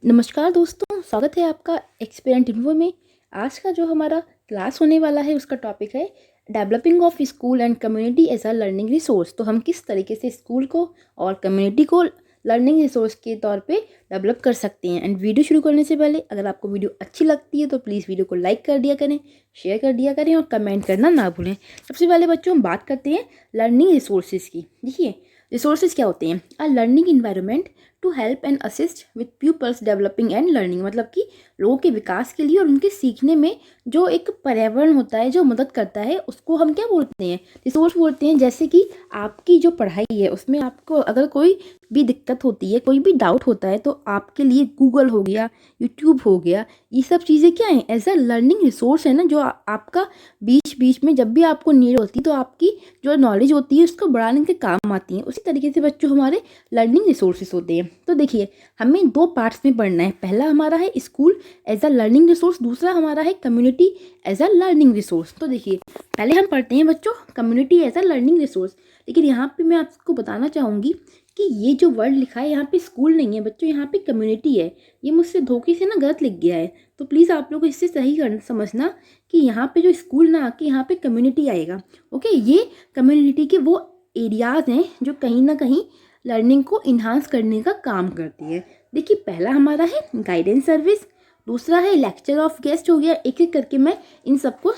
नमस्कार दोस्तों, स्वागत है आपका एक्सपेरिमेंट इन्फो में। आज का जो हमारा क्लास होने वाला है उसका टॉपिक है developing of school and community as a learning resource. तो हम किस तरीके से स्कूल को और कम्युनिटी को लर्निंग रिसोर्स के तौर पे डेवलप कर सकते हैं। एंड वीडियो शुरू करने से पहले अगर आपको वीडियो अच्छी लगती है तो प्लीज़ वीडियो को लाइक कर दिया करें, शेयर कर दिया करें और कमेंट करना ना भूलें। सबसे पहले बच्चों हम बात करते हैं लर्निंग रिसोर्सेज की। देखिए, रिसोर्सेज क्या होते हैं? A learning environment to help and assist with peoples developing and learning, मतलब कि लोगों के विकास के लिए और उनके सीखने में जो एक पर्यावरण होता है जो मदद करता है उसको हम क्या बोलते हैं? रिसोर्स बोलते हैं। जैसे कि आपकी जो पढ़ाई है उसमें आपको अगर कोई भी दिक्कत होती है, कोई भी डाउट होता है, तो आपके लिए गूगल हो गया, यूट्यूब हो गया, ये सब चीज़ें क्या हैं? एज अ लर्निंग रिसोर्स है ना, जो आपका बीच बीच में जब भी आपको नीड होती है तो आपकी जो नॉलेज होती है उसको बढ़ाने के काम आती है। उसी तरीके से बच्चों हमारे लर्निंग रिसोर्सेज होते हैं। तो देखिए, हमें दो पार्ट्स में पढ़ना है। पहला हमारा है school as a learning resource, दूसरा हमारा है community as a learning resource. तो देखिए, पहले हम पढ़ते हैं बच्चों community as a learning resource. लेकिन यहाँ पे मैं आपको बताना चाहूँगी कि ये जो वर्ड लिखा है यहाँ पे स्कूल नहीं है बच्चों, यहाँ पे कम्युनिटी है। ये मुझसे धोखे से ना गलत लिख गया है, तो प्लीज़ आप लोग इससे सही कर समझना कि यहाँ पे जो स्कूल ना आके यहाँ पे कम्युनिटी आएगा। ओके, ये कम्युनिटी के वो एरियाज़ हैं जो कहीं ना कहीं लर्निंग को इन्हांस करने का काम करती है। देखिए, पहला हमारा है गाइडेंस सर्विस, दूसरा है लेक्चर ऑफ गेस्ट हो गया। एक एक करके मैं इन सबको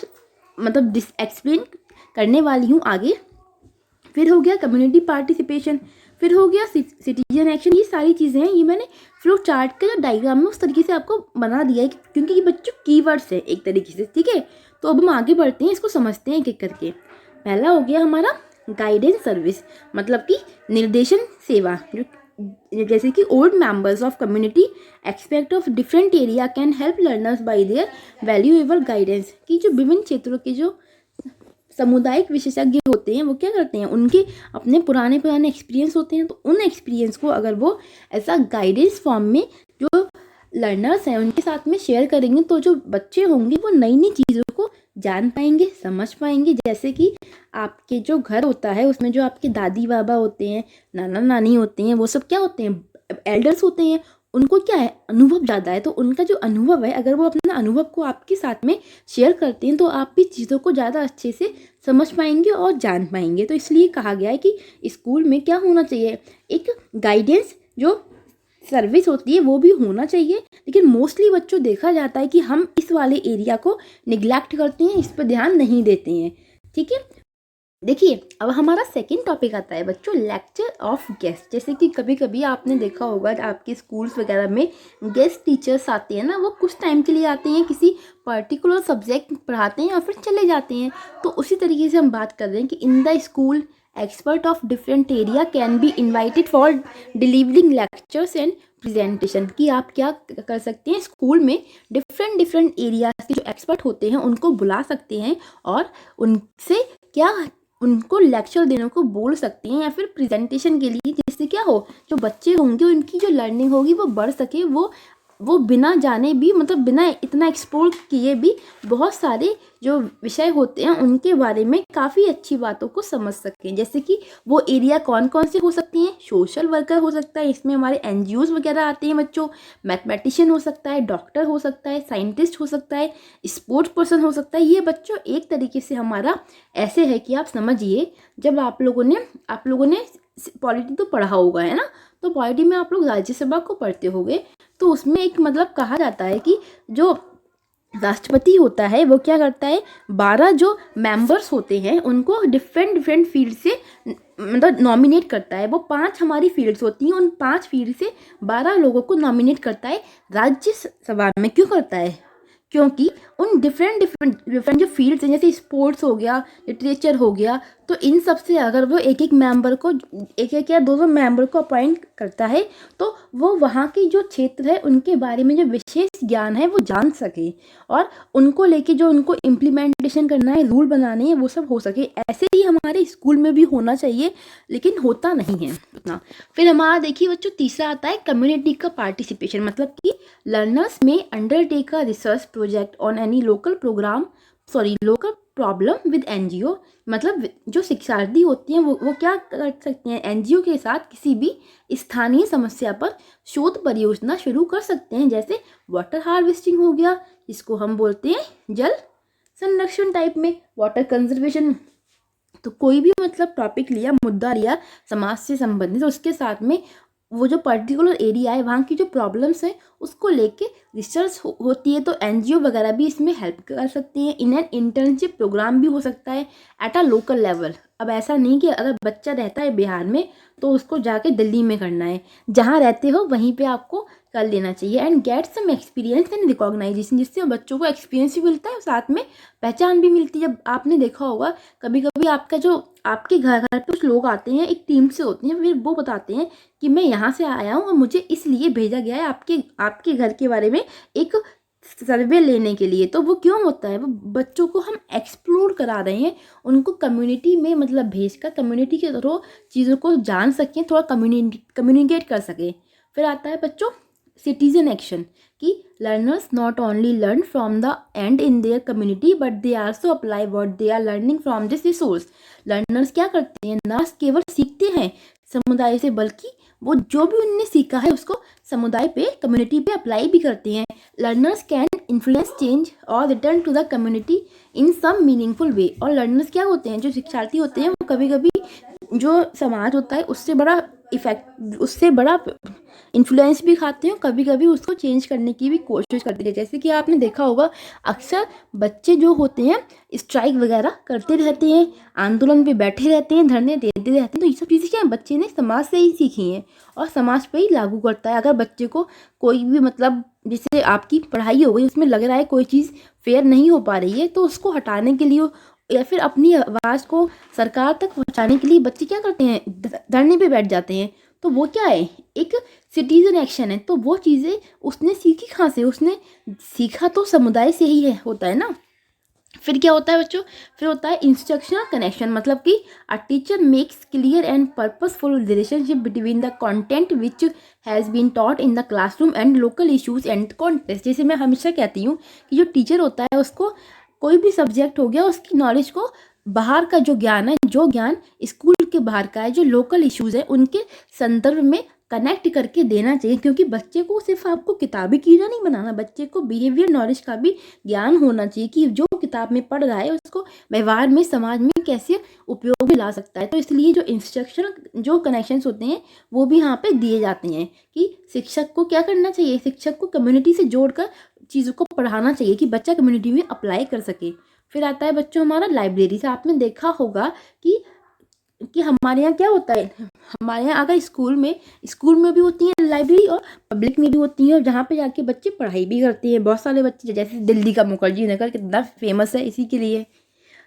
मतलब एक्सप्लेन करने वाली हूँ आगे। फिर हो गया कम्युनिटी पार्टिसिपेशन, फिर हो गया सिटीजन एक्शन। ये सारी चीज़ें हैं, ये मैंने फ्लो चार्ट का जो डायग्राम है उस तरीके से आपको बना दिया है क्योंकि ये बच्चों कीवर्ड्स है एक तरीके से। ठीक है, तो अब हम आगे बढ़ते हैं, इसको समझते हैं एक एक करके। पहला हो गया हमारा गाइडेंस सर्विस, मतलब कि निर्देशन सेवा। जो जैसे कि old members of community expect of different area can help learners bye there valuable guidance. कि जो विभिन्न क्षेत्रों के जो सामुदायिक विशेषज्ञ होते हैं वो क्या करते हैं, उनके अपने पुराने एक्सपीरियंस होते हैं, तो उन एक्सपीरियंस को अगर वो ऐसा गाइडेंस फॉर्म में जो लर्नर्स हैं उनके साथ में शेयर करेंगे तो जो बच्चे होंगे वो नई नई चीज़ों को जान पाएंगे, समझ पाएंगे। जैसे कि आपके जो घर होता है उसमें जो आपके दादी बाबा होते हैं, नाना नानी होते हैं, वो सब क्या होते हैं? एल्डर्स होते हैं। उनको क्या है, अनुभव ज़्यादा है, तो उनका जो अनुभव है अगर वो अपना अनुभव को आपके साथ में शेयर करते हैं तो आप भी चीज़ों को ज़्यादा अच्छे से समझ पाएंगे और जान पाएंगे। तो इसलिए कहा गया है कि स्कूल में क्या होना चाहिए, एक गाइडेंस जो सर्विस होती है वो भी होना चाहिए। लेकिन मोस्टली बच्चों देखा जाता है कि हम इस वाले एरिया को निग्लेक्ट करते हैं, इस पर ध्यान नहीं देते हैं। ठीक है, देखिए अब हमारा सेकंड टॉपिक आता है बच्चों लेक्चर ऑफ गेस्ट। जैसे कि कभी कभी आपने देखा होगा आपके स्कूल्स वगैरह में गेस्ट टीचर्स आते हैं ना, वो कुछ टाइम के लिए आते हैं, किसी पर्टिकुलर सब्जेक्ट पढ़ाते हैं और फिर चले जाते हैं। तो उसी तरीके से हम बात कर रहे हैं कि in the school expert of different area can be invited for delivering lectures and presentation. कि आप क्या कर सकते हैं, स्कूल में डिफरेंट एरियाज के जो एक्सपर्ट होते हैं उनको बुला सकते हैं और उनसे क्या उनको लेक्चर देने को बोल सकते हैं या फिर प्रेजेंटेशन के लिए, जिससे क्या हो, जो बच्चे होंगे उनकी जो लर्निंग होगी वो बढ़ सके। वो बिना जाने भी, मतलब बिना इतना एक्सप्लोर किए भी बहुत सारे जो विषय होते हैं उनके बारे में काफ़ी अच्छी बातों को समझ सकें। जैसे कि वो एरिया कौन कौन से हो सकते हैं, सोशल वर्कर हो सकता है, इसमें हमारे एनजीओज वगैरह आते हैं बच्चों, मैथमेटिशियन हो सकता है, डॉक्टर हो सकता है, साइंटिस्ट हो सकता है, स्पोर्ट्स पर्सन हो सकता है। ये बच्चों एक तरीके से हमारा ऐसे है कि आप समझिए, जब आप लोगों ने पॉलिटी तो पढ़ा होगा है ना, तो पॉलिटी में आप लोग राज्यसभा को पढ़ते होंगे, तो उसमें एक मतलब कहा जाता है कि जो राष्ट्रपति होता है वो क्या करता है, 12 जो मेंबर्स होते हैं उनको डिफरेंट फील्ड से मतलब नॉमिनेट करता है। वो 5 हमारी फील्ड्स होती हैं, उन 5 फील्ड से 12 लोगों को नॉमिनेट करता है राज्यसभा में। क्यों करता है? क्योंकि उन डिफरेंट जो फील्ड्स हैं, जैसे स्पोर्ट्स हो गया, लिटरेचर हो गया, तो इन सब से अगर वो एक एक मेंबर को, एक या दो मेंबर को अपॉइंट करता है तो वो वहाँ के जो क्षेत्र है उनके बारे में जो विशेष ज्ञान है वो जान सके और उनको लेके जो उनको इम्प्लीमेंटेशन करना है, रूल बनाने हैं, वो सब हो सके। ऐसे ही हमारे स्कूल में भी होना चाहिए, लेकिन होता नहीं है उतना। फिर हमारा देखिए बच्चों तीसरा आता है कम्युनिटी का पार्टिसिपेशन, मतलब कि लर्नर्स में undertake a research project on any local problem with NGO, मतलब जो शिक्षार्थी होती हैं वो क्या कर सकते हैं, एनजीओ के साथ किसी भी स्थानीय समस्या पर शोध परियोजना शुरू कर सकते हैं। जैसे वाटर हार्वेस्टिंग हो गया, जिसको हम बोलते हैं जल संरक्षण टाइप में, वाटर कंजर्वेशन। तो कोई भी मतलब टॉपिक लिया, मुद्दा लिया समाज से संबंधित, तो उसके साथ में वो जो पर्टिकुलर एरिया है वहाँ की जो प्रॉब्लम्स है उसको लेके रिसर्च होती है। तो एनजीओ वगैरह भी इसमें हेल्प कर सकती हैं। इन एन इंटर्नशिप प्रोग्राम भी हो सकता है एट अ लोकल लेवल। अब ऐसा नहीं कि अगर बच्चा रहता है बिहार में तो उसको जाके दिल्ली में करना है, जहाँ रहते हो वहीं पे आपको कर लेना चाहिए। And get some experience and recognition, जिससे बच्चों को एक्सपीरियंस भी मिलता है और साथ में पहचान भी मिलती है। जब आपने देखा होगा कभी कभी आपका जो आपके घर घर पे कुछ लोग आते हैं, एक टीम से होते हैं, फिर वो बताते हैं कि मैं यहाँ से आया हूँ और मुझे इसलिए भेजा गया है आपके घर के बारे में एक सर्वे लेने के लिए। तो वो क्यों होता है, वो बच्चों को हम एक्सप्लोर करा रहे हैं, उनको कम्युनिटी में मतलब भेजकर कम्युनिटी के थ्रू चीज़ों को जान सकें, थोड़ा कम्युनिकेट कर सकें। फिर आता है बच्चों सिटीजन एक्शन, कि learners not only learn from the and in their community but they also apply what they are learning from this resource. Learners क्या करते हैं, ना केवल सीखते हैं समुदाय से, बल्कि वो जो भी उनने सीखा है उसको समुदाय पे, कम्युनिटी पे अप्लाई भी करते हैं। लर्नर्स कैन इन्फ्लुएंस चेंज और return to the community in some meaningful way. और लर्नर्स क्या होते हैं, जो शिक्षार्थी होते हैं, वो कभी कभी जो समाज होता है उससे बड़ा इन्फ्लुएंस भी खाते हैं, कभी कभी उसको चेंज करने की भी कोशिश करते हैं। जैसे कि आपने देखा होगा अक्सर बच्चे जो होते हैं स्ट्राइक वगैरह करते रहते हैं, आंदोलन पे बैठे रहते हैं, धरने देते रहते हैं। तो ये सब चीज़ें क्या है, बच्चे ने समाज से ही सीखी हैं और समाज पे ही लागू करता है। अगर बच्चे को कोई भी मतलब जैसे आपकी पढ़ाई हो गई, उसमें लग रहा है कोई चीज़ फेयर नहीं हो पा रही है, तो उसको हटाने के लिए या फिर अपनी आवाज़ को सरकार तक पहुंचाने के लिए बच्चे क्या करते हैं, धरने पे बैठ जाते हैं। तो वो क्या है, एक सिटीजन एक्शन है। तो वो चीज़ें उसने सीखी कहाँ से, उसने सीखा तो समुदाय से ही है, होता है ना। फिर क्या होता है बच्चों, फिर होता है इंस्ट्रक्शनल कनेक्शन, मतलब कि a teacher makes clear and purposeful relationship between the content which has been taught in the classroom and local issues and context. जैसे मैं हमेशा कहती हूँ कि जो टीचर होता है उसको कोई भी सब्जेक्ट हो गया, उसकी नॉलेज को बाहर का जो ज्ञान है, जो ज्ञान स्कूल के बाहर का है, जो लोकल इश्यूज है उनके संदर्भ में कनेक्ट करके देना चाहिए। क्योंकि बच्चे को सिर्फ आपको किताबी कीड़ा नहीं बनाना, बच्चे को बिहेवियर नॉलेज का भी ज्ञान होना चाहिए कि जो किताब में पढ़ रहा है उसको व्यवहार में, समाज में कैसे उपयोग में ला सकता है। तो इसलिए जो इंस्ट्रक्शन जो कनेक्शंस होते हैं वो भी यहाँ पे दिए जाते हैं कि शिक्षक को क्या करना चाहिए, शिक्षक को कम्युनिटी से जोड़कर चीज़ों को पढ़ाना चाहिए कि बच्चा कम्युनिटी में अप्लाई कर सके। फिर आता है बच्चों हमारा लाइब्रेरी से। आपने देखा होगा कि हमारे यहाँ क्या होता है, हमारे यहाँ अगर स्कूल में भी होती है लाइब्रेरी और पब्लिक में भी होती है, और जहाँ पे जाके बच्चे पढ़ाई भी करते हैं। बहुत सारे बच्चे, जैसे दिल्ली का मुखर्जी नगर कितना फेमस है इसी के लिए।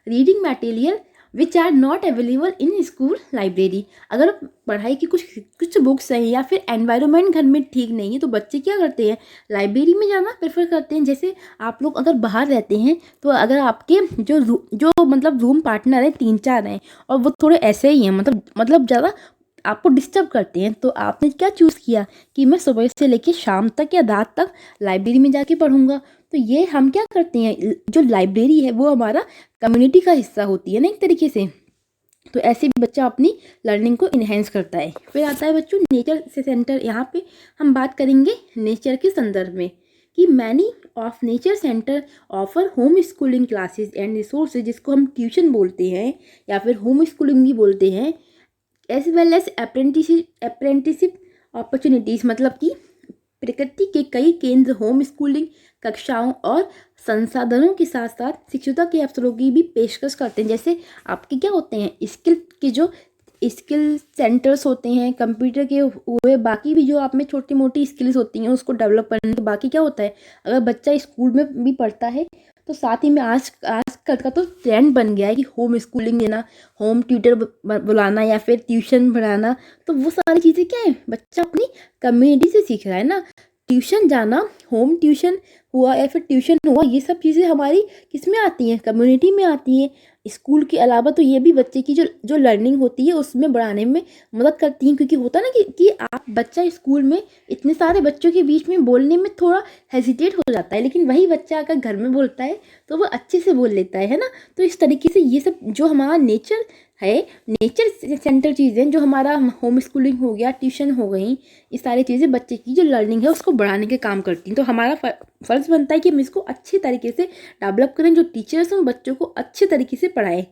Reading material which are not available in school library. अगर पढ़ाई की कुछ बुक्स हैं या फिर एनवायरनमेंट घर में ठीक नहीं है तो बच्चे क्या करते हैं, लाइब्रेरी में जाना प्रेफर करते हैं। जैसे आप लोग अगर बाहर रहते हैं तो अगर आपके जो मतलब रूम पार्टनर है 3-4 हैं और वो थोड़े ऐसे ही हैं, मतलब ज़्यादा आपको डिस्टर्ब करते हैं, तो आपने क्या चूज़ किया कि मैं सुबह से लेकर शाम तक या रात तक लाइब्रेरी में जाके पढ़ूंगा। तो ये हम क्या करते हैं, जो लाइब्रेरी है वो हमारा कम्युनिटी का हिस्सा होती है ना एक तरीके से। तो ऐसे भी बच्चा अपनी लर्निंग को इन्हेंस करता है। फिर आता है बच्चों नेचर से सेंटर। यहाँ पे हम बात करेंगे नेचर के संदर्भ में कि many of nature centre offer home schooling classes and resources, जिसको हम ट्यूशन बोलते हैं या फिर होम स्कूलिंग भी बोलते हैं, as well as apprenticeship opportunities, मतलब कि प्रकृति के कई केंद्र होम स्कूलिंग कक्षाओं और संसाधनों के साथ साथ शिक्षुता के अवसरों की भी पेशकश करते हैं। जैसे आपके क्या होते हैं स्किल सेंटर्स होते हैं, कंप्यूटर के हुए, बाकी भी जो आप में छोटी मोटी स्किल्स होती हैं उसको डेवलप करने के। बाकी क्या होता है, अगर बच्चा स्कूल में भी पढ़ता है तो साथ ही में आजकल का तो ट्रेंड बन गया है कि होम स्कूलिंग देना, होम ट्यूटर बुलाना या फिर ट्यूशन पढ़ाना। तो वो सारी चीज़ें क्या है, बच्चा अपनी कम्युनिटी से सीख रहा है ना। ट्यूशन जाना, होम ट्यूशन हुआ या फिर ट्यूशन हुआ, ये सब चीज़ें हमारी किस में आती हैं, कम्युनिटी में आती हैं। स्कूल के अलावा तो ये भी बच्चे की जो जो लर्निंग होती है उसमें बढ़ाने में मदद करती हैं, क्योंकि होता है ना कि आप बच्चा स्कूल में इतने सारे बच्चों के बीच में बोलने में थोड़ा हेजिटेट हो जाता है, लेकिन वही बच्चा अगर घर में बोलता है तो वो अच्छे से बोल लेता है ना। तो इस तरीके से ये सब जो हमारा नेचर है, नेचर सेंटर चीज़ें, जो हमारा होम स्कूलिंग हो गया, ट्यूशन हो गई, ये सारी चीज़ें बच्चे की जो लर्निंग है उसको बढ़ाने के काम करती हैं। तो हमारा फ़र्ज़ बनता है कि हम इसको अच्छे तरीके से डेवलप करें, जो टीचर्स हैं बच्चों को अच्छे तरीके से पढ़ाएं।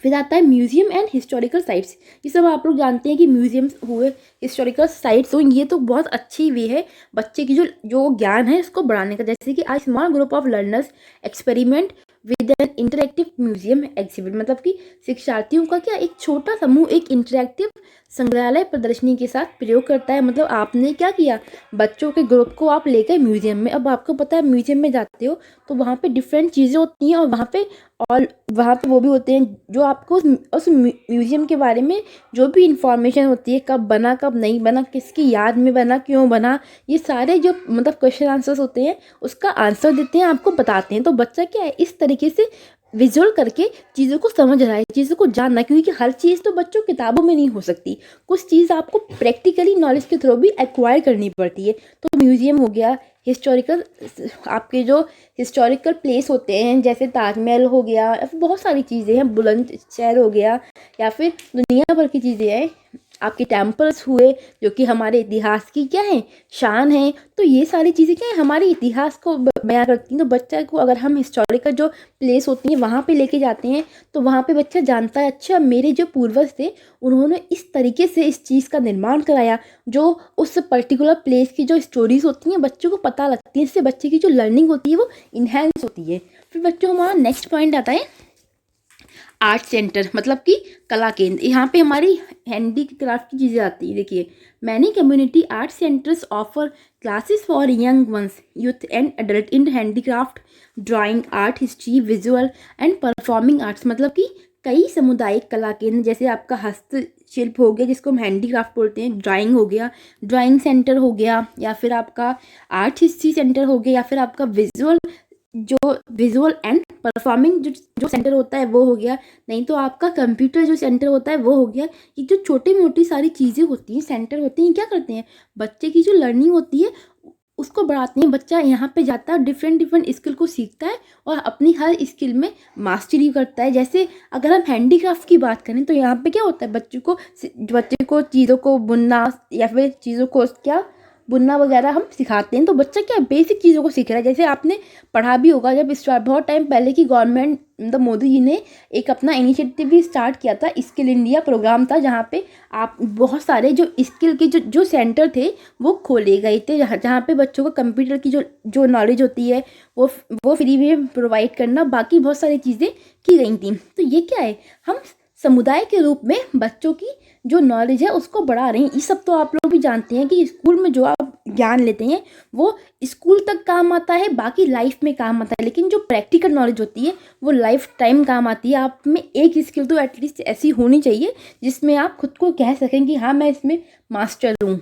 फिर आता है म्यूजियम एंड हिस्टोरिकल साइट्स। ये सब आप लोग जानते हैं कि म्यूजियम्स हुए, हिस्टोरिकल साइट्स हुई, ये तो बहुत अच्छी वे है बच्चे की जो जो ज्ञान है इसको बढ़ाने का। जैसे कि आज small group of learners experiment with N interactive museum exhibit, मतलब कि शिक्षार्थियों का क्या एक छोटा समूह एक इंटरेक्टिव संग्रहालय प्रदर्शनी के साथ प्रयोग करता है। मतलब आपने क्या किया, बच्चों के ग्रुप को आप लेकर म्यूजियम में, अब आपको पता है म्यूजियम में जाते हो तो वहाँ पे डिफरेंट चीज़ें होती हैं, और वहाँ पे वो भी होते हैं जो आपको उस म्यूजियम के बारे में जो भी इंफॉर्मेशन होती है, कब बना कब नहीं बना, किसकी याद में बना, क्यों बना, ये सारे जो मतलब क्वेश्चन आंसर्स होते हैं उसका आंसर देते हैं, आपको बताते हैं। तो बच्चा क्या है इस तरीके से विजुअल करके चीज़ों को समझ रहा है, चीज़ों को जानना, क्योंकि हर चीज़ तो बच्चों किताबों में नहीं हो सकती, कुछ चीज़ आपको प्रैक्टिकली नॉलेज के थ्रू भी एक्वायर करनी पड़ती है। तो म्यूजियम हो गया, हिस्टोरिकल, आपके जो हिस्टोरिकल प्लेस होते हैं जैसे ताजमहल हो गया, या फिर बहुत सारी चीज़ें हैं, बुलंदशहर हो गया, या फिर दुनिया भर की चीज़ें हैं, आपके टेम्पल्स हुए जो कि हमारे इतिहास की क्या है, शान है। तो ये सारी चीज़ें क्या है हमारे इतिहास को बयां करती हैं। तो बच्चा को अगर हम हिस्टोरिकल जो प्लेस होती हैं वहाँ पे लेके जाते हैं तो वहाँ पे बच्चा जानता है, अच्छा मेरे जो पूर्वज थे उन्होंने इस तरीके से इस चीज़ का निर्माण कराया, जो उस पर्टिकुलर प्लेस की जो स्टोरीज होती हैं बच्चों को पता लगती है। इससे बच्चे की जो लर्निंग होती है वो इन्हेंस होती है। फिर बच्चों हमारा नेक्स्ट पॉइंट आता है आर्ट सेंटर, मतलब कि कला केंद्र। यहाँ पे हमारी हैंडी क्राफ्ट की चीज़ें आती है। देखिए, many community art centres offer classes for young ones, youth and adult in handicraft, drawing, art history, visual and performing arts. मतलब कि कई सामुदायिक कला केंद्र, जैसे आपका हस्तशिल्प हो गया जिसको हम हैंडीक्राफ्ट बोलते हैं, ड्राइंग हो गया, ड्राइंग सेंटर हो गया, या फिर आपका आर्ट हिस्ट्री सेंटर हो गया, या फिर आपका विजुअल एंड परफॉर्मिंग जो सेंटर होता है वो हो गया, नहीं तो आपका कंप्यूटर जो सेंटर होता है वो हो गया। ये जो छोटी मोटी सारी चीज़ें होती हैं, सेंटर होते हैं, क्या करते हैं बच्चे की जो लर्निंग होती है उसको बढ़ाते हैं। बच्चा यहाँ पे जाता है, डिफरेंट स्किल को सीखता है और अपनी हर स्किल में मास्टरी करता है। जैसे अगर हम हैंडीक्राफ्ट की बात करें तो यहाँ पे क्या होता है, बच्चे को चीज़ों को बुनना या फिर चीज़ों को क्या बुनना वगैरह हम सिखाते हैं। तो बच्चा क्या बेसिक चीज़ों को सीख रहा है। जैसे आपने पढ़ा भी होगा, जब बहुत टाइम पहले की गवर्नमेंट मतलब मोदी जी ने एक अपना इनिशिएटिव भी स्टार्ट किया था, स्किल इंडिया प्रोग्राम था, जहाँ पे आप बहुत सारे जो स्किल के जो सेंटर थे वो खोले गए थे, जहाँ पे बच्चों को कंप्यूटर की जो नॉलेज होती है वो फ्री में प्रोवाइड करना, बाकी बहुत सारी चीज़ें की गई थी। तो ये क्या है, हम समुदाय के रूप में बच्चों की जो नॉलेज है उसको बढ़ा रहे हैं। ये सब तो आप लोग भी जानते हैं कि स्कूल में जो आप ज्ञान लेते हैं वो स्कूल तक काम आता है, बाकी लाइफ में काम आता है, लेकिन जो प्रैक्टिकल नॉलेज होती है वो लाइफ टाइम काम आती है। आप में एक स्किल तो एटलीस्ट ऐसी होनी चाहिए जिसमें आप खुद को कह सकें कि हाँ मैं इसमें मास्टर हूँ।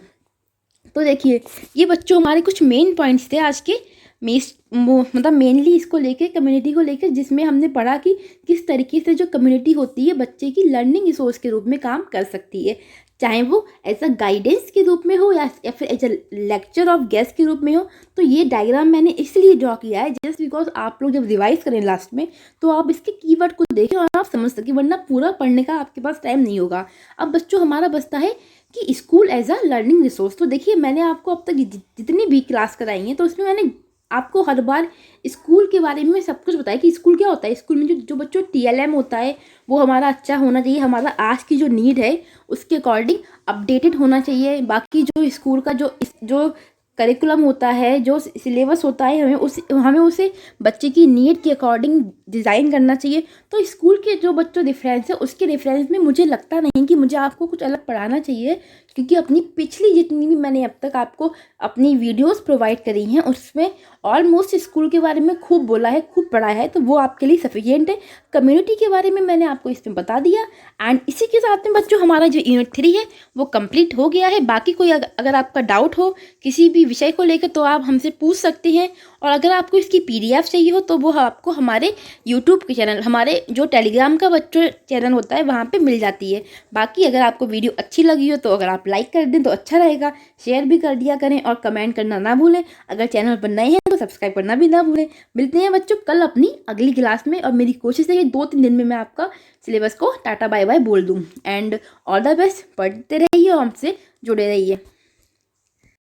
तो देखिए, ये बच्चों हमारे कुछ मेन पॉइंट्स थे आज के मतलब मेनली इसको लेके, कम्युनिटी को लेकर, जिसमें हमने पढ़ा कि किस तरीके से जो कम्युनिटी होती है बच्चे की लर्निंग रिसोर्स के रूप में काम कर सकती है, चाहे वो एज अ गाइडेंस के रूप में हो या फिर as a lecture of guest के रूप में हो। तो ये डायग्राम मैंने इसलिए ड्रॉ किया है जस्ट बिकॉज आप लोग जब रिवाइज करें लास्ट में तो आप इसके कीवर्ड को देखें और आप समझ सकें, वरना पूरा पढ़ने का आपके पास टाइम नहीं होगा। अब बच्चों हमारा बचता है कि school as a learning resource. तो देखिए, मैंने आपको अब तक जितनी भी क्लास कराई है तो उसमें मैंने आपको हर बार स्कूल के बारे में सब कुछ बताया कि स्कूल क्या होता है। स्कूल में जो बच्चों TLM होता है वो हमारा अच्छा होना चाहिए, हमारा आज की जो नीड है उसके अकॉर्डिंग अपडेटेड होना चाहिए। बाकी जो स्कूल का जो करिकुलम होता है, जो सिलेबस होता है, हमें उसे बच्चे की नीड के अकॉर्डिंग डिज़ाइन करना चाहिए। तो स्कूल के जो बच्चों रेफरेंस है उसके रेफरेंस में मुझे लगता नहीं कि मुझे आपको कुछ अलग पढ़ाना चाहिए, क्योंकि अपनी पिछली जितनी भी मैंने अब तक आपको अपनी वीडियोस प्रोवाइड करी हैं उसमें ऑलमोस्ट स्कूल के बारे में खूब बोला है, खूब पढ़ाया है, तो वो आपके लिए सफिशिएंट है। कम्युनिटी के बारे में मैंने आपको इसमें बता दिया। एंड इसी के साथ में बच्चों हमारा जो यूनिट 3 है वो कंप्लीट हो गया है। बाकी कोई अगर आपका डाउट हो किसी भी विषय को लेकर तो आप हमसे पूछ सकते हैं, और अगर आपको इसकी PDF चाहिए हो तो वो आपको हमारे यूट्यूब के चैनल, हमारे जो टेलीग्राम का बच्चों चैनल होता है वहाँ पे मिल जाती है। बाकी अगर आपको वीडियो अच्छी लगी हो तो अगर आप लाइक कर दें तो अच्छा रहेगा, शेयर भी कर दिया करें और कमेंट करना ना भूलें। अगर चैनल पर नए हैं तो सब्सक्राइब करना भी ना भूलें। मिलते हैं बच्चों कल अपनी अगली क्लास में, और मेरी कोशिश है कि 2-3 दिन में मैं आपका सिलेबस को टाटा बाय बाय बोल दूँ। एंड ऑल द बेस्ट, पढ़ते रहिए और हमसे जुड़े रहिए।